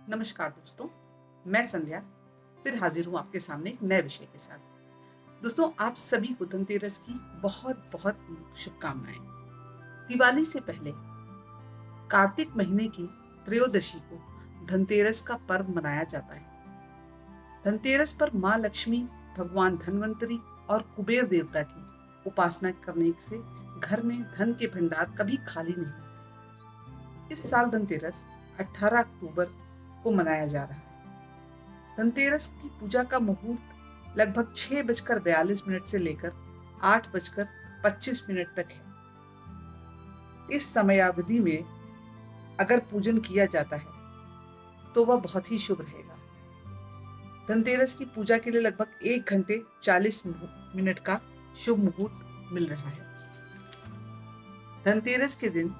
नमस्कार दोस्तों, मैं संध्या फिर हाजिर हूँ आपके सामने एक नए विषय के साथ। दोस्तों, आप सभी को धनतेरस की बहुत बहुत शुभकामनाएं। दिवाली से पहले कार्तिक महीने की त्रयोदशी को धनतेरस का पर्व मनाया जाता है। धनतेरस पर माँ लक्ष्मी, भगवान धनवंतरी और कुबेर देवता की उपासना करने से घर में धन के भंडार कभी खाली नहीं होते। इस साल धनतेरस 18 अक्टूबर को मनाया जा रहा है। धनतेरस की पूजा का मुहूर्त लगभग 6:42 से लेकर 8:25 तक है। इस समयावधि में अगर पूजन किया जाता है तो वह बहुत ही शुभ रहेगा। धनतेरस की पूजा के लिए लगभग 1 घंटे 40 मिनट का शुभ मुहूर्त मिल रहा है। धनतेरस के दिन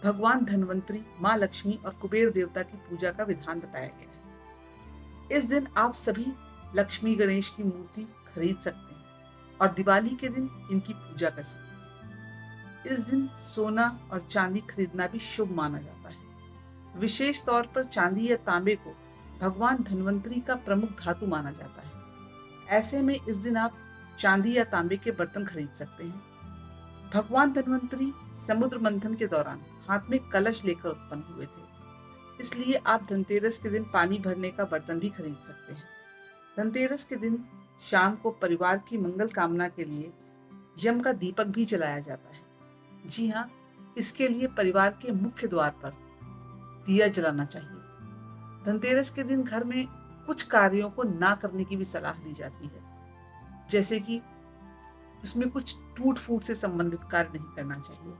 भगवान धनवंतरी, माँ लक्ष्मी और कुबेर देवता की पूजा का विधान बताया गया है। इस दिन आप सभी लक्ष्मी गणेश की मूर्ति खरीद सकते हैं और दिवाली के दिन इनकी पूजा कर सकते हैं। इस दिन सोना और चांदी खरीदना भी शुभ माना जाता है। विशेष तौर पर चांदी या तांबे को भगवान धनवंतरी का प्रमुख धातु माना जाता है। ऐसे में इस दिन आप चांदी या तांबे के बर्तन खरीद सकते हैं। भगवान धनवंतरी समुद्र मंथन के दौरान हाथ में कलश लेकर उत्पन्न हुए थे, इसलिए आप धनतेरस के दिन पानी भरने का बर्तन भी खरीद सकते हैं। धनतेरस के दिन शाम को परिवार की मंगल कामना के लिए यम का दीपक भी जलाया जाता है। जी हाँ, इसके लिए परिवार के मुख्य द्वार पर दिया जलाना चाहिए। धनतेरस के दिन घर में कुछ कार्यों को ना करने की भी सलाह दी जाती है, जैसे कि इसमें कुछ टूट फूट से संबंधित कार्य नहीं करना चाहिए।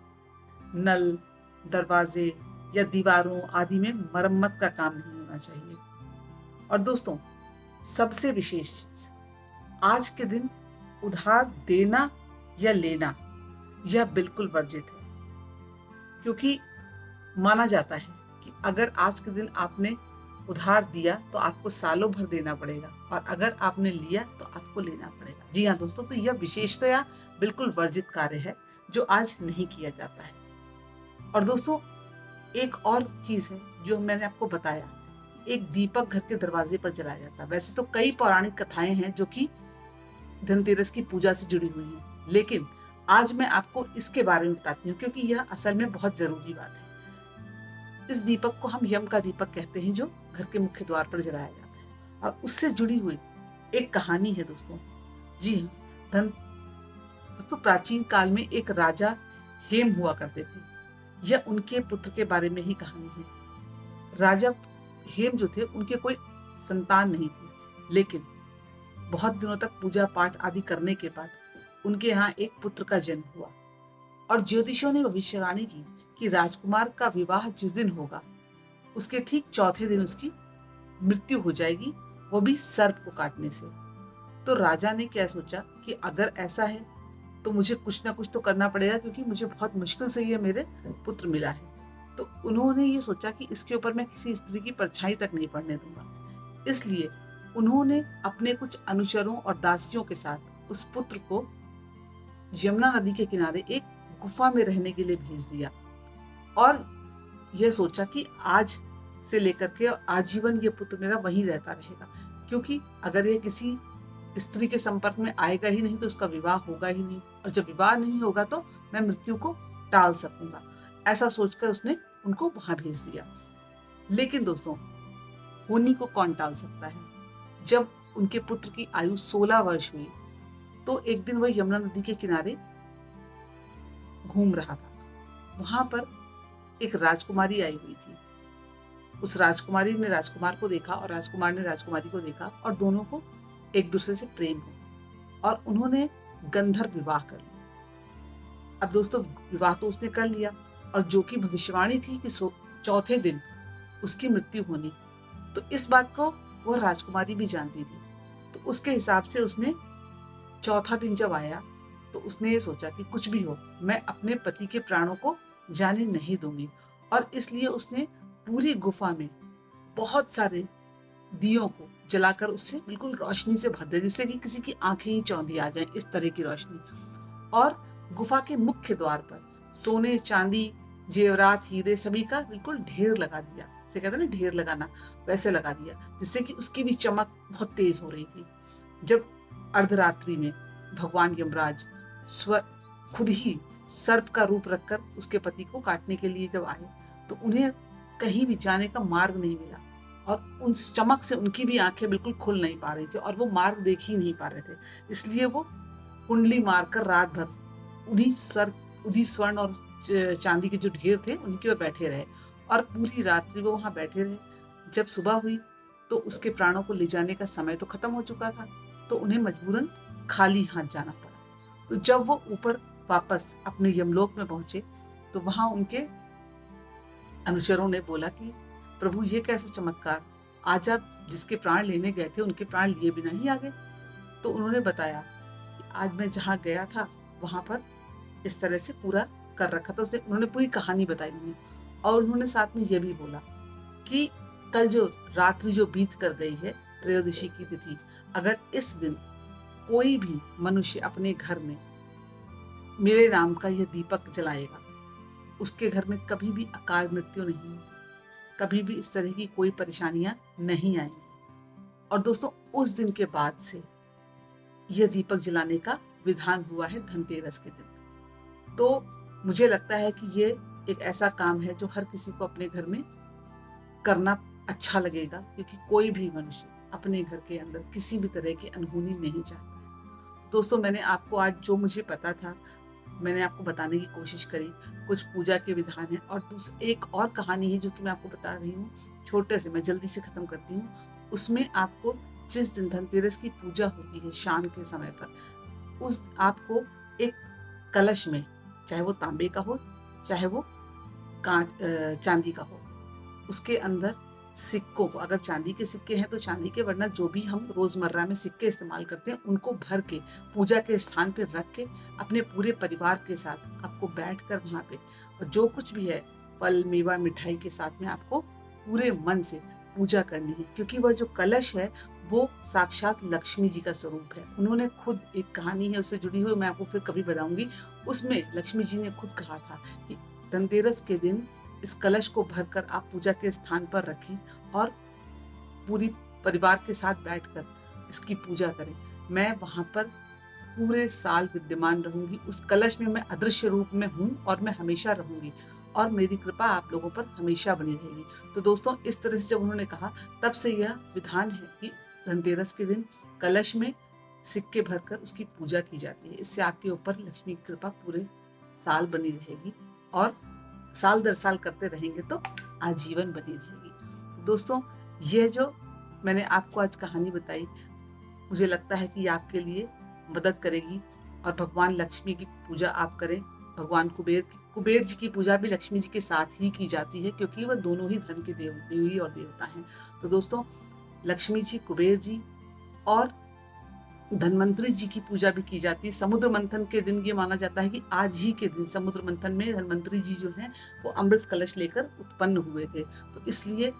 नल, दरवाजे या दीवारों आदि में मरम्मत का काम नहीं होना चाहिए। और दोस्तों, सबसे विशेष चीज, आज के दिन उधार देना या लेना यह बिल्कुल वर्जित है, क्योंकि माना जाता है कि अगर आज के दिन आपने उधार दिया तो आपको सालों भर देना पड़ेगा, और अगर आपने लिया तो आपको लेना पड़ेगा। जी हाँ दोस्तों, तो यह विशेषतया बिल्कुल वर्जित कार्य है जो आज नहीं किया जाता है। और दोस्तों, एक और चीज है जो मैंने आपको बताया, एक दीपक घर के दरवाजे पर जलाया जाता है। वैसे तो कई पौराणिक कथाएं हैं जो कि धनतेरस की पूजा से जुड़ी हुई हैं, लेकिन आज मैं आपको इसके बारे में बताती हूँ क्योंकि यह असल में बहुत जरूरी बात है। इस दीपक को हम यम का दीपक कहते हैं, जो घर के मुख्य द्वार पर जलाया जाता है, और उससे जुड़ी हुई एक कहानी है दोस्तों। जी हाँ दोस्तों, प्राचीन काल में एक राजा हेम हुआ करते थे। यह उनके पुत्र के बारे में ही कहानी है। राजा हेम जो थे, उनके कोई संतान नहीं थी, लेकिन बहुत दिनों तक पूजा पाठ आदि करने के बाद उनके यहाँ एक पुत्र का जन्म हुआ, और ज्योतिषियों ने भविष्यवाणी की कि राजकुमार का विवाह जिस दिन होगा उसके ठीक चौथे दिन उसकी मृत्यु हो जाएगी, वो भी सर्प को काटने से। तो राजा ने क्या सोचा कि अगर ऐसा है तो मुझे कुछ ना कुछ तो करना पड़ेगा, क्योंकि मुझे बहुत मुश्किल से ये मेरे पुत्र मिला है। तो उन्होंने ये सोचा कि इसके ऊपर मैं किसी स्त्री की परछाई तक नहीं पड़ने दूंगा। इसलिए उन्होंने अपने कुछ अनुचरों और दासियों के साथ उस पुत्र को यमुना नदी के किनारे एक गुफा में रहने के लिए भेज दिया, और यह सोचा कि आज से लेकर के आजीवन ये पुत्र मेरा वहीं रहता रहेगा, क्योंकि अगर ये किसी स्त्री के संपर्क में आएगा ही नहीं तो उसका विवाह होगा ही नहीं, और जब विवाह नहीं होगा तो मैं मृत्यु को टाल सकूंगा। ऐसा सोचकर उसने उनको वहां भेज दिया। लेकिन दोस्तों, होनी को कौन टाल सकता है। जब उनके पुत्र की आयु 16 वर्ष हुई तो एक दिन वह यमुना नदी के किनारे घूम रहा था। वहां पर एक राजकुमारी आई हुई थी। उस राजकुमारी ने राजकुमार को देखा और राजकुमार ने राजकुमारी को देखा, और दोनों को एक दूसरे से प्रेम हो, और उन्होंने गंधर्व विवाह कर लिया। अब दोस्तों, विवाह तो उसने कर लिया, और जो कि भविष्यवाणी थी कि चौथे दिन उसकी मृत्यु होनी, तो इस बात को वह राजकुमारी भी जानती थी। तो उसके हिसाब से उसने चौथा दिन जब आया तो उसने ये सोचा कि कुछ भी हो, मैं अपने पति के प्राणों को जाने नहीं दूंगी, और इसलिए उसने पूरी गुफा में बहुत सारे दियों को जलाकर उससे बिल्कुल रोशनी से भर दिया, जिससे कि किसी की आंखें ही चौंधी आ जाएं, इस तरह की रोशनी। और गुफा के मुख्य द्वार पर सोने, चांदी, जेवरात, हीरे सभी का बिल्कुल ढेर लगा दिया। जिसे कहते हैं ना ढेर लगाना, वैसे लगा दिया, जिससे कि उसकी भी चमक बहुत तेज हो रही थी। जब अर्धरात्रि में भगवान यमराज खुद ही सर्प का रूप रखकर उसके पति को काटने के लिए जब आए, तो उन्हें कहीं भी जाने का मार्ग नहीं मिला और उन चमक से उनकी भी आंखें बिल्कुल खुल नहीं पा रही थी और वो मार्ग देख ही नहीं पा रहे थे। इसलिए वो कुंडली मारकर रात भर उन्हीं स्वर्ण और चांदी के जो ढेर थे उनके पे बैठे रहे और पूरी रात्रि वो वहां बैठे रहे। जब सुबह हुई तो उसके प्राणों को ले जाने का समय तो खत्म हो चुका था, तो उन्हें मजबूरन खाली हाथ जाना पड़ा। तो जब वो ऊपर वापस अपने यमलोक में पहुंचे तो वहां उनके अनुचरों ने बोला कि प्रभु ये कैसा चमत्कार, आज आप जिसके प्राण लेने गए थे उनके प्राण लिए बिना ही आ गए। तो उन्होंने बताया कि आज मैं जहाँ गया था वहां पर इस तरह से पूरा कर रखा था। उन्होंने पूरी कहानी बताई उन्हें और उन्होंने साथ में ये भी बोला कि कल जो रात्रि जो बीत कर गई है, त्रयोदशी की तिथि, अगर इस दिन कोई भी मनुष्य अपने घर में मेरे नाम का यह दीपक जलाएगा, उसके घर में कभी भी अकाल मृत्यु नहीं होगी, कभी भी इस तरह की कोई परेशानियां नहीं आएंगी। और दोस्तों उस दिन के बाद से यह दीपक जलाने का विधान हुआ है धनतेरस के दिन। तो मुझे लगता है कि ये एक ऐसा काम है जो हर किसी को अपने घर में करना अच्छा लगेगा, क्योंकि कोई भी मनुष्य अपने घर के अंदर किसी भी तरह की अनहोनी नहीं चाहता है। दोस्तों मैंने आपको आज जो मुझे पता था मैंने आपको बताने की कोशिश करी। कुछ पूजा के विधान है और एक और कहानी है जो कि मैं आपको बता रही हूँ, छोटे से, मैं जल्दी से खत्म करती हूँ। उसमें आपको जिस दिन धनतेरस की पूजा होती है शाम के समय पर, उस आपको एक कलश में, चाहे वो तांबे का हो चाहे वो चांदी का हो, उसके अंदर सिक्कों को, अगर चांदी के सिक्के हैं तो चांदी के, वरना जो भी हम रोजमर्रा में सिक्के इस्तेमाल करते हैं उनको भर के पूजा के स्थान पर रख के अपने पूरे परिवार के साथ आपको बैठकर वहां पे और जो कुछ भी है फल मेवा मिठाई के साथ में आपको पूरे मन से पूजा करनी है, क्योंकि वह जो कलश है वो साक्षात लक्ष्मी जी का स्वरूप है। उन्होंने खुद, एक कहानी है उससे जुड़ी हुई, मैं आपको फिर कभी बताऊंगी, उसमें लक्ष्मी जी ने खुद कहा था कि धनतेरस के दिन इस कलश को भरकर आप पूजा के स्थान पर रखें और पूरी परिवार के साथ बैठकर इसकी पूजा करें। मैं वहां पर पूरे साल विद्यमान रहूंगी, उस कलश में मैं अदृश्य रूप में हूँ और मैं हमेशा रहूंगी और मेरी कृपा आप लोगों पर हमेशा बनी रहेगी। तो दोस्तों इस तरह से जब उन्होंने कहा, तब से यह विधान है कि धनतेरस के दिन कलश में सिक्के भरकर उसकी पूजा की जाती है। इससे आपके ऊपर लक्ष्मी की कृपा पूरे साल बनी रहेगी और साल दर साल करते रहेंगे तो आजीवन बनी रहेगी। दोस्तों ये जो मैंने आपको आज कहानी बताई, मुझे लगता है कि आपके लिए मदद करेगी और भगवान लक्ष्मी की पूजा आप करें। भगवान कुबेर जी की पूजा भी लक्ष्मी जी के साथ ही की जाती है, क्योंकि वह दोनों ही धन के देवी और देवता हैं। तो दोस्तों लक्ष्मी जी, कुबेर जी और धनवंतरी जी की पूजा भी की जाती है। समुद्र मंथन के दिन ये माना जाता है कि आज ही के दिन समुद्र मंथन में धनवंतरी जी जो हैं वो अमृत कलश लेकर उत्पन्न हुए थे, तो इसलिए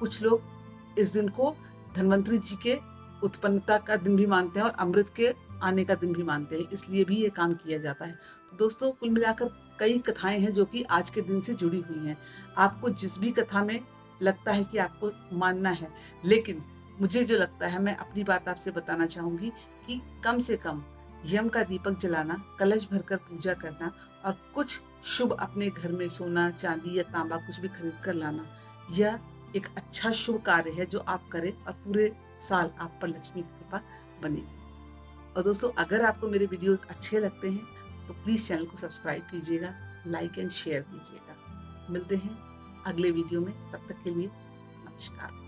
कुछ लोग इस दिन को धनवंतरी जी के उत्पन्नता का दिन भी मानते हैं और अमृत के आने का दिन भी मानते हैं, इसलिए भी ये काम किया जाता है। तो दोस्तों कुल मिलाकर कई कथाएं हैं जो कि आज के दिन से जुड़ी हुई हैं। आपको जिस भी कथा में लगता है कि आपको मानना है, लेकिन मुझे जो लगता है, मैं अपनी बात आपसे बताना चाहूंगी कि कम से कम यम का दीपक जलाना, कलश भरकर पूजा करना और कुछ शुभ अपने घर में सोना चांदी या तांबा कुछ भी खरीद कर लाना, यह एक अच्छा शुभ कार्य है जो आप करें और पूरे साल आप पर लक्ष्मी की कृपा बनेगी। और दोस्तों अगर आपको मेरे वीडियोस अच्छे लगते हैं तो प्लीज चैनल को सब्सक्राइब कीजिएगा, लाइक एंड शेयर कीजिएगा। मिलते हैं अगले वीडियो में, तब तक के लिए नमस्कार।